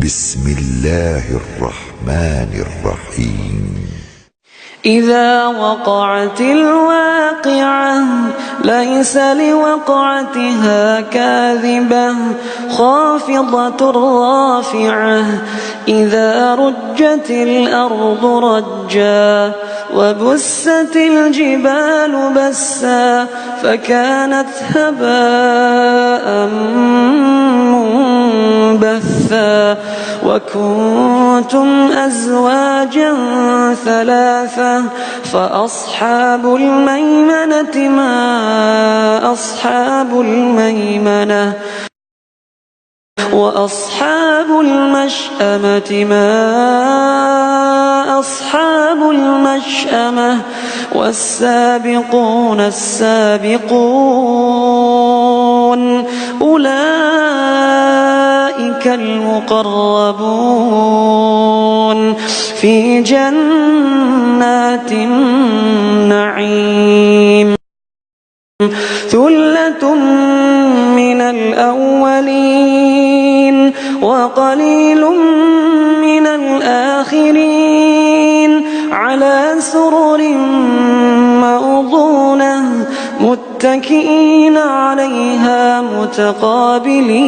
بسم الله الرحمن الرحيم إذا وقعت الواقعة ليس لوقعتها كاذبة خافضة رافعة إذا رجت الأرض رجا وبست الجبال بسا فكانت هباء منبثا وكنتم أزواجا ثلاثة فأصحاب الميمنة ما أصحاب الميمنة وأصحاب المشأمة ما أصحاب المشأمة والسابقون السابقون أولئك المقربون في جنات النعيم ثلة من الأولين وقليل من الآخرين على سرر موضونة متكئين عليها متقابلين